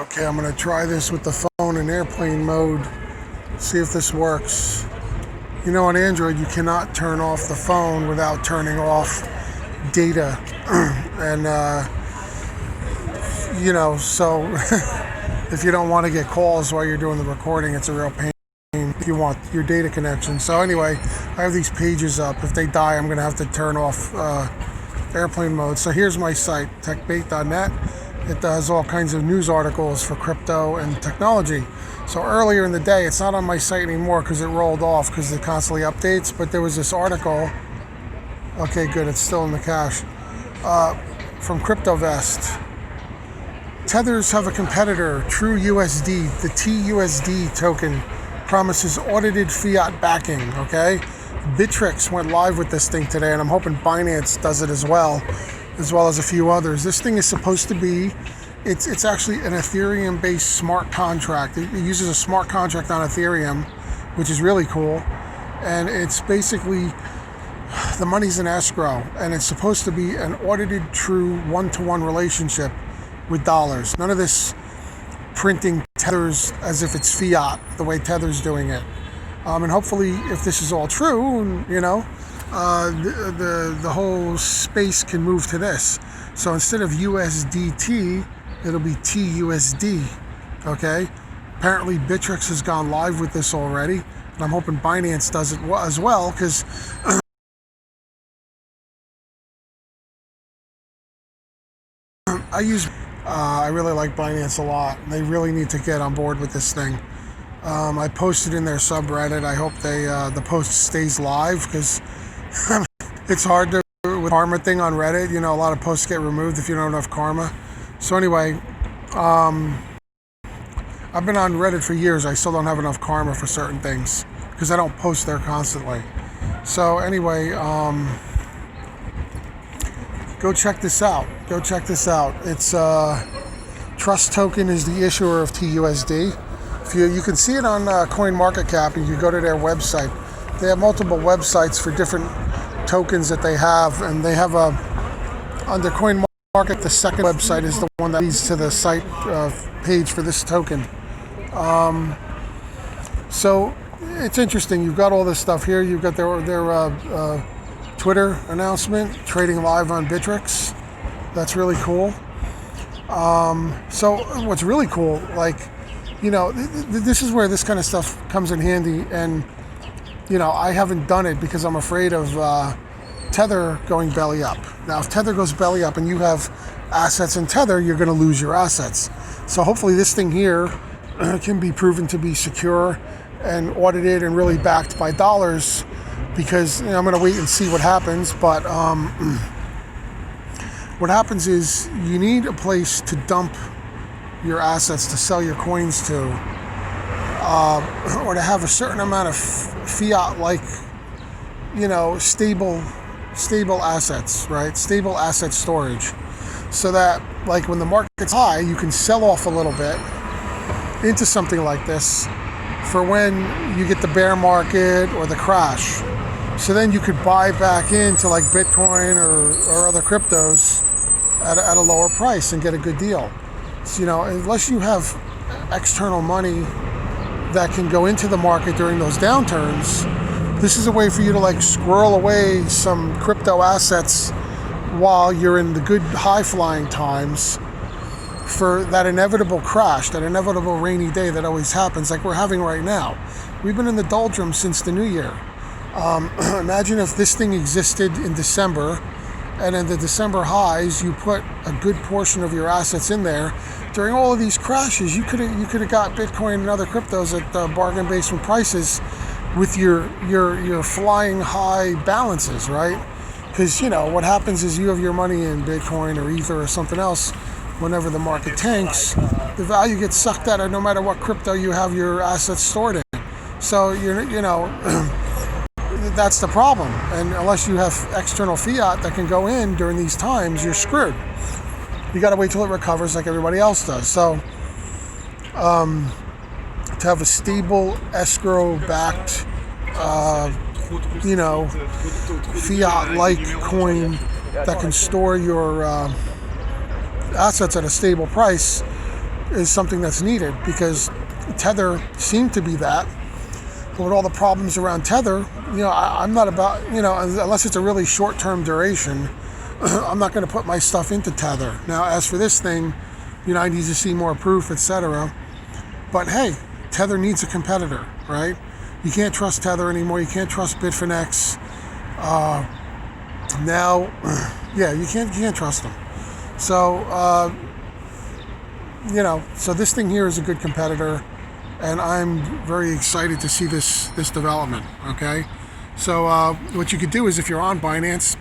Okay, I'm going to try this with the phone in airplane mode, see if this works. You know, on Android, you cannot turn off the phone without turning off data. And, so if you don't want to get calls while you're doing the recording, it's a real pain if you want your data connection. So anyway, I have these pages up. If they die, I'm going to have to turn off airplane mode. So here's my site, techbait.net. It does all kinds of news articles for crypto and technology. So earlier in the day, it's not on my site anymore because it rolled off because it constantly updates, but there was this article. Okay, good, it's still in the cache. From CryptoVest. Tethers have a competitor, True USD. The TUSD token promises audited fiat backing, okay? Bittrex went live with this thing today, and I'm hoping Binance does it as well as a few others. This thing is supposed to be, it's actually an Ethereum-based smart contract. It uses a smart contract on Ethereum, which is really cool. And it's basically, the money's in escrow, and it's supposed to be an audited, true one-to-one relationship with dollars. None of this printing tethers as if it's fiat, the way Tether's doing it. And hopefully, if this is all true, the whole space can move to this. So instead of USDT, it'll be TUSD, okay? Apparently Bittrex has gone live with this already, and I'm hoping Binance does it as well, because I really like Binance a lot. They really need to get on board with this thing. I posted in their subreddit. I hope the post stays live, because it's hard to, with karma thing on Reddit, a lot of posts get removed if you don't have enough karma. So anyway, I've been on Reddit for years. I still don't have enough karma for certain things because I don't post there constantly. So anyway, go check this out. It's Trust Token is the issuer of TUSD. If you can see it on CoinMarketCap, and you go to their website. They have multiple websites for different tokens that they have, and they have under CoinMarket, the second website is the one that leads to the site page for this token. So it's interesting. You've got all this stuff here. You've got their Twitter announcement, trading live on Bittrex. That's really cool. So what's really cool, this is where this kind of stuff comes in handy, and I haven't done it because I'm afraid of Tether going belly up. Now, if Tether goes belly up and you have assets in Tether, you're going to lose your assets. So hopefully this thing here can be proven to be secure and audited and really backed by dollars, because I'm going to wait and see what happens. But what happens is you need a place to dump your assets, to sell your coins to, or to have a certain amount of fiat-like, stable assets, right? Stable asset storage, so that when the market's high, you can sell off a little bit into something like this for when you get the bear market or the crash. So then you could buy back into Bitcoin or other cryptos at a lower price and get a good deal. So, unless you have external money that can go into the market during those downturns, this is a way for you to squirrel away some crypto assets while you're in the good high-flying times for that inevitable crash, that inevitable rainy day that always happens, like we're having right now. We've been in the doldrums since the new year. Imagine if this thing existed in December, and in the December highs, you put a good portion of your assets in there. During all of these crashes, you could have got Bitcoin and other cryptos at bargain basement prices with your flying high balances, right? Because what happens is you have your money in Bitcoin or Ether or something else. Whenever the market tanks, the value gets sucked out of no matter what crypto you have your assets stored in. So that's the problem. And unless you have external fiat that can go in during these times, you're screwed. You got to wait till it recovers like everybody else does. So to have a stable escrow-backed, fiat-like coin that can store your assets at a stable price is something that's needed, because Tether seemed to be that. But with all the problems around Tether, I'm not about, unless it's a really short-term duration, I'm not going to put my stuff into Tether. Now, as for this thing, I need to see more proof, etc. But hey, Tether needs a competitor, right? You can't trust Tether anymore. You can't trust Bittrex. You can't trust them. So, so this thing here is a good competitor, and I'm very excited to see this development. Okay, so what you could do is, if you're on Binance,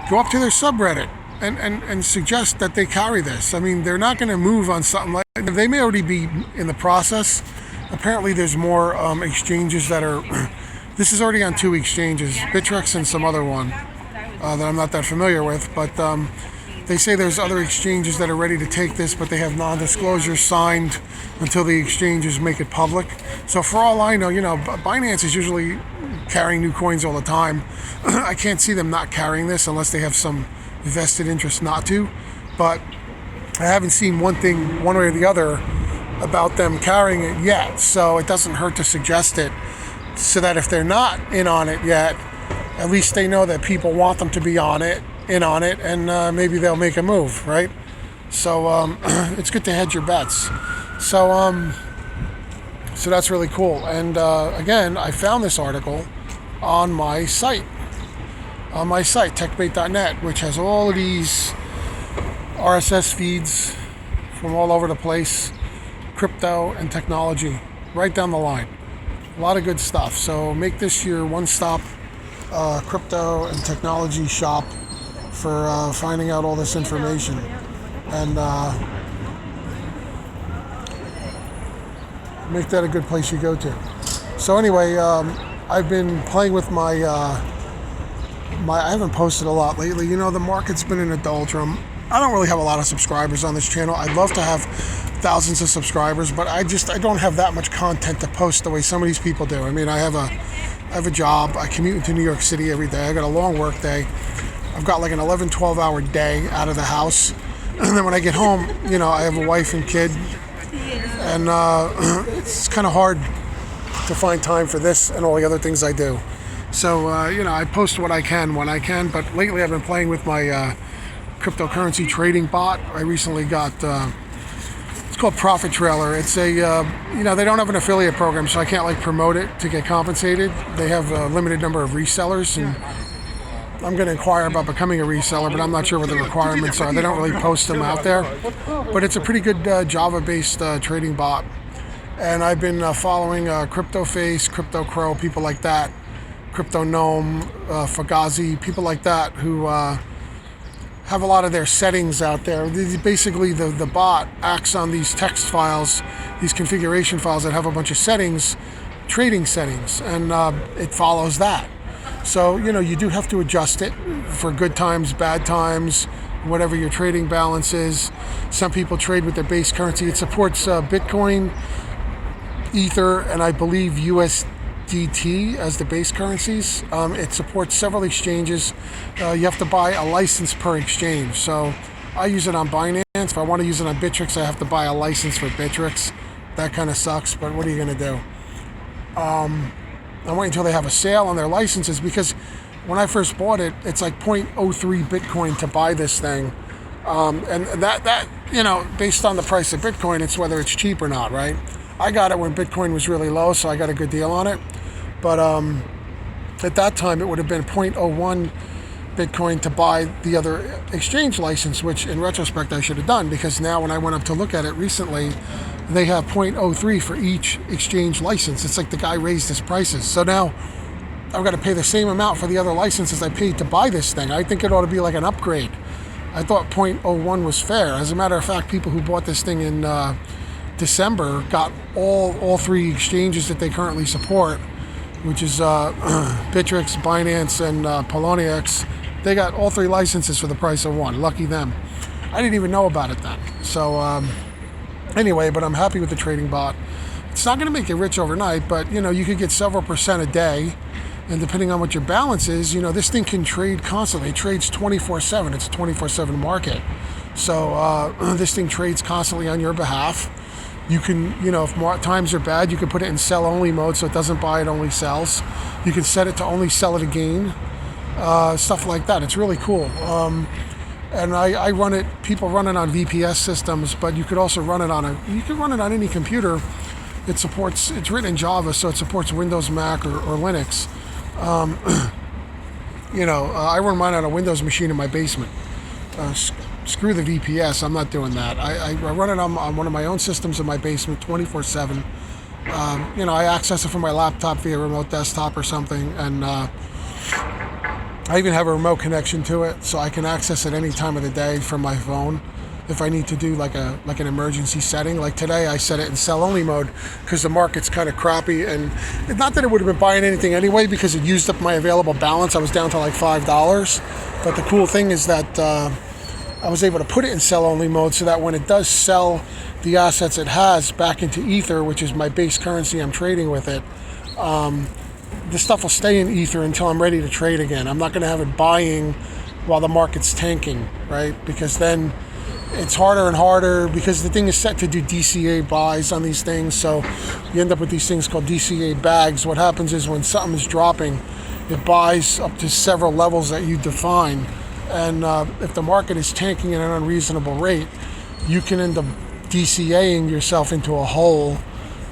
go up to their subreddit and suggest that they carry this. I mean, they're not going to move on something like, they may already be in the process. Apparently, there's more exchanges that are. This is already on 2 exchanges, Bittrex and some other one that I'm not that familiar with, but. They say there's other exchanges that are ready to take this, but they have non-disclosures signed until the exchanges make it public. So for all I know, Binance is usually carrying new coins all the time. I can't see them not carrying this unless they have some vested interest not to. But I haven't seen one thing, one way or the other, about them carrying it yet. So it doesn't hurt to suggest it, so that if they're not in on it yet, at least they know that people want them to be in on it, and maybe they'll make a move, right? So it's good to hedge your bets. So that's really cool. And again, I found this article on my site, techbait.net, which has all of these RSS feeds from all over the place, crypto and technology, right down the line. A lot of good stuff. So make this your one-stop crypto and technology shop for finding out all this information, and make that a good place you go to. So anyway, I've been playing with my I haven't posted a lot lately. The market's been in a doldrum. I don't really have a lot of subscribers on this channel. I'd love to have thousands of subscribers, but I don't have that much content to post the way some of these people do. I mean, I have a job. I commute into New York City every day. I got a long work day. I've got like an 11, 12-hour day out of the house. And then when I get home, I have a wife and kid. And it's kind of hard to find time for this and all the other things I do. So, I post what I can when I can. But lately I've been playing with my cryptocurrency trading bot. I recently got, it's called Profit Trailer. It's a, they don't have an affiliate program, so I can't promote it to get compensated. They have a limited number of resellers, and I'm going to inquire about becoming a reseller, but I'm not sure what the requirements are. They don't really post them out there. But it's a pretty good Java-based trading bot. And I've been following CryptoFace, CryptoCrow, people like that, Crypto Gnome, Fugazi, people like that who have a lot of their settings out there. Basically, the bot acts on these text files, these configuration files that have a bunch of settings, trading settings, and it follows that. So, you do have to adjust it for good times, bad times, whatever your trading balance is. Some people trade with their base currency. It supports Bitcoin, Ether, and I believe USDT as the base currencies. It supports several exchanges. You have to buy a license per exchange. So I use it on Binance. If I want to use it on Bittrex, I have to buy a license for Bittrex. That kind of sucks, but what are you going to do? I wait until they have a sale on their licenses, because when I first bought it, it's like 0.03 Bitcoin to buy this thing. And that based on the price of Bitcoin, it's whether it's cheap or not, right? I got it when Bitcoin was really low, so I got a good deal on it. But at that time, it would have been 0.01 Bitcoin to buy the other exchange license, which in retrospect I should have done, because now when I went up to look at it recently, they have 0.03 for each exchange license. It's like the guy raised his prices. So now I've got to pay the same amount for the other licenses I paid to buy this thing. I think it ought to be like an upgrade. I thought 0.01 was fair. As a matter of fact, people who bought this thing in December got all 3 exchanges that they currently support, which is Bittrex, Binance, and Poloniex. They got all 3 licenses for the price of 1. Lucky them. I didn't even know about it then. So anyway, but I'm happy with the trading bot. It's not going to make you rich overnight, but you could get several percent a day, and depending on what your balance is, this thing can trade constantly. It trades 24/7. It's a 24/7 market. So this thing trades constantly on your behalf. You can, if times are bad, you can put it in sell only mode so it doesn't buy, it only sells. You can set it to only sell at a gain, stuff like that. It's really cool. And I run it, people run it on VPS systems, but you could also run it you can run it on any computer. It's written in Java, so it supports Windows, Mac, or Linux. I run mine on a Windows machine in my basement. Screw the VPS, I'm not doing that. I run it on one of my own systems in my basement 24/7. I access it from my laptop via remote desktop or something, and I even have a remote connection to it, so I can access it any time of the day from my phone if I need to do like an emergency setting. Like today, I set it in sell only mode because the market's kind of crappy, and not that it would have been buying anything anyway because it used up my available balance. I was down to like $5, but the cool thing is that I was able to put it in sell only mode so that when it does sell the assets it has back into Ether, which is my base currency I'm trading with it, the stuff will stay in Ether until I'm ready to trade again. I'm not going to have it buying while the market's tanking, right? Because then it's harder and harder because the thing is set to do DCA buys on these things. So you end up with these things called DCA bags. What happens is when something is dropping, it buys up to several levels that you define. And if the market is tanking at an unreasonable rate, you can end up DCAing yourself into a hole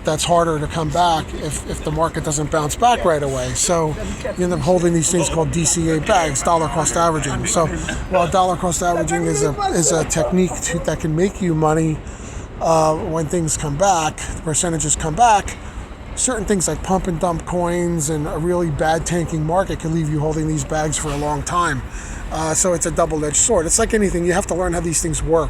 that's harder to come back if the market doesn't bounce back right away. So you end up holding these things called DCA bags, dollar cost averaging. So while dollar cost averaging is a technique that can make you money when things come back, the percentages come back, certain things like pump and dump coins and a really bad tanking market can leave you holding these bags for a long time. So it's a double-edged sword. It's like anything. You have to learn how these things work.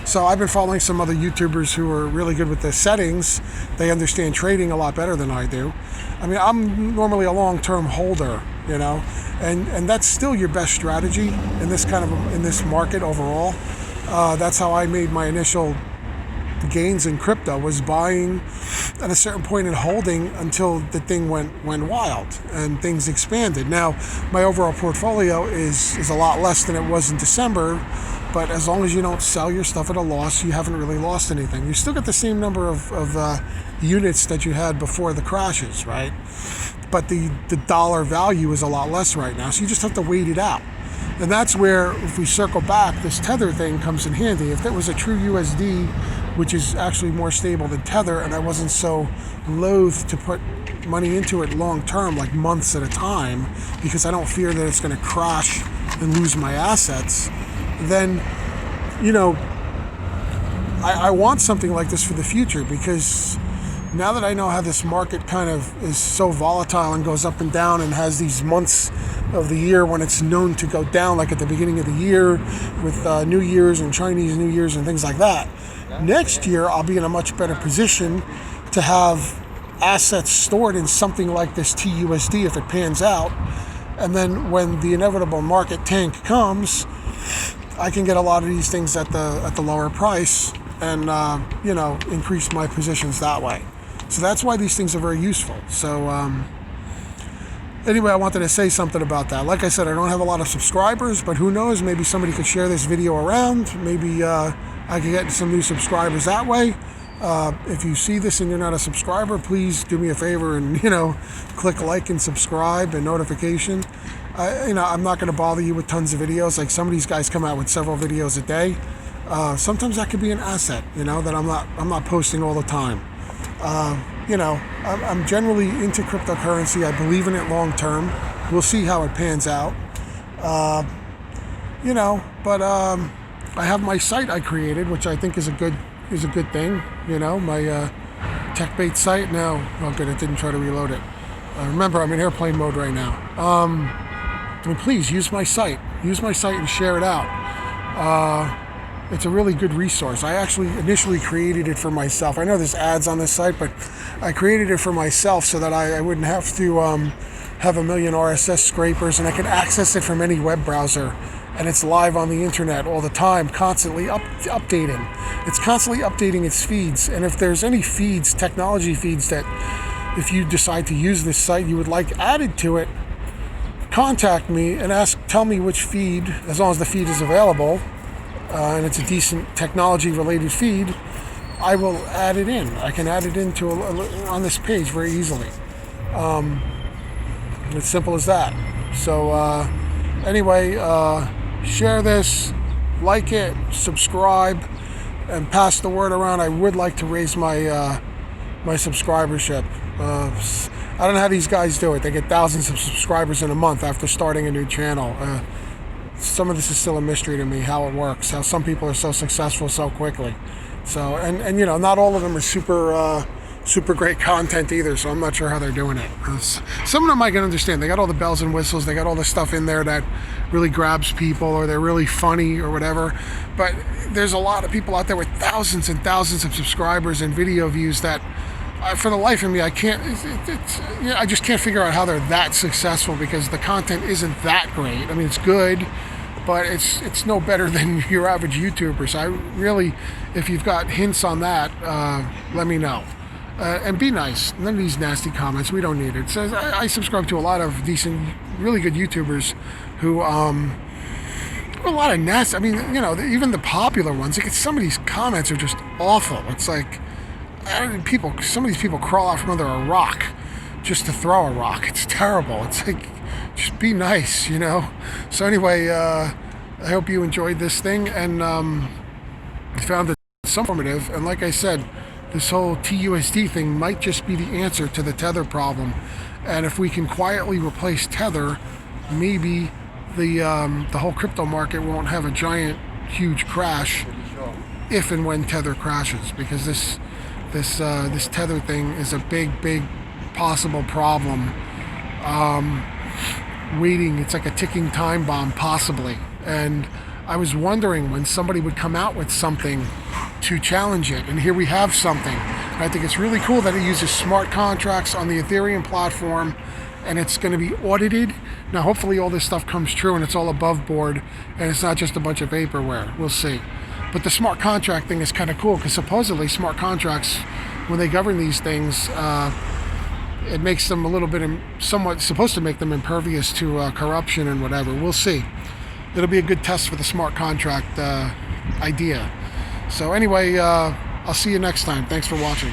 So I've been following some other YouTubers who are really good with the settings. They understand trading a lot better than I do. I mean, I'm normally a long-term holder, and that's still your best strategy in this in this market overall. That's how I made my initial gains in crypto, was buying at a certain point and holding until the thing went wild and things expanded. Now, my overall portfolio is a lot less than it was in December, but as long as you don't sell your stuff at a loss, you haven't really lost anything. You still get the same number of units that you had before the crashes, right? But the dollar value is a lot less right now, so you just have to wait it out. And that's where, if we circle back, this Tether thing comes in handy. If there was a True USD, which is actually more stable than Tether, and I wasn't so loath to put money into it long term, like months at a time, because I don't fear that it's going to crash and lose my assets, then, I want something like this for the future, because now that I know how this market kind of is so volatile and goes up and down and has these months of the year when it's known to go down, like at the beginning of the year with New Year's and Chinese New Year's and things like that, next year I'll be in a much better position to have assets stored in something like this TUSD if it pans out. And then when the inevitable market tank comes, I can get a lot of these things at the lower price and increase my positions that way. So that's why these things are very useful. So anyway, I wanted to say something about that. Like I said, I don't have a lot of subscribers, but who knows, maybe somebody could share this video around. Maybe I could get some new subscribers that way. If you see this and you're not a subscriber, please do me a favor and click like and subscribe and notification. I'm not going to bother you with tons of videos. Like some of these guys come out with several videos a day. Sometimes that could be an asset, that I'm not posting all the time. I'm generally into cryptocurrency. I believe in it long term. We'll see how it pans out. But I have my site I created, which I think is a good thing. My TechBait site. Now, oh good, it didn't try to reload it. Remember, I'm in airplane mode right now. And please use my site. Use my site and share it out. It's a really good resource. I actually initially created it for myself. I know there's ads on this site, but I created it for myself so that I wouldn't have to have a million RSS scrapers, and I can access it from any web browser. And it's live on the internet all the time, constantly updating. It's constantly updating its feeds. And if there's any feeds, technology feeds, that if you decide to use this site you would like added to it, contact me and tell me which feed, as long as the feed is available, and it's a decent technology-related feed, I will add it in. I can add it into on this page very easily. It's simple as that. So anyway, share this, like it, subscribe, and pass the word around. I would like to raise my my subscribership. I don't know how these guys do it. They get thousands of subscribers in a month after starting a new channel. Some of this is still a mystery to me, how it works, how some people are so successful so quickly. So, and you know, not all of them are super great content either, so I'm not sure how they're doing it. Some of them I can understand. They got all the bells and whistles, they got all the stuff in there that really grabs people, or they're really funny or whatever. But there's a lot of people out there with thousands and thousands of subscribers and video views that for the life of me, I can't. I just can't figure out how they're that successful, because the content isn't that great. I mean, it's good, but it's no better than your average YouTuber. So I really, if you've got hints on that, let me know. And be nice. None of these nasty comments. We don't need it. So I subscribe to a lot of decent, really good YouTubers who a lot of nasty. I mean, you know, even the popular ones. Like, some of these comments are just awful. It's like, some of these people crawl out from under a rock just to throw a rock. It's terrible. It's like, just be nice, you know. So anyway, I hope you enjoyed this thing and found it informative. And like I said, this whole TUSD thing might just be the answer to the Tether problem. And if we can quietly replace Tether, maybe the whole crypto market won't have a giant, huge crash if and when Tether crashes, because this Tether thing is a big possible problem waiting. It's like a ticking time bomb, possibly. And I was wondering when somebody would come out with something to challenge it, and here we have something. And I think it's really cool that it uses smart contracts on the Ethereum platform, and it's going to be audited. Now hopefully all this stuff comes true and it's all above board and it's not just a bunch of vaporware. We'll see. But the smart contract thing is kind of cool, because supposedly smart contracts, when they govern these things, it makes them a little bit, somewhat supposed to make them impervious to corruption and whatever. We'll see. It'll be a good test for the smart contract idea. So anyway, I'll see you next time. Thanks for watching.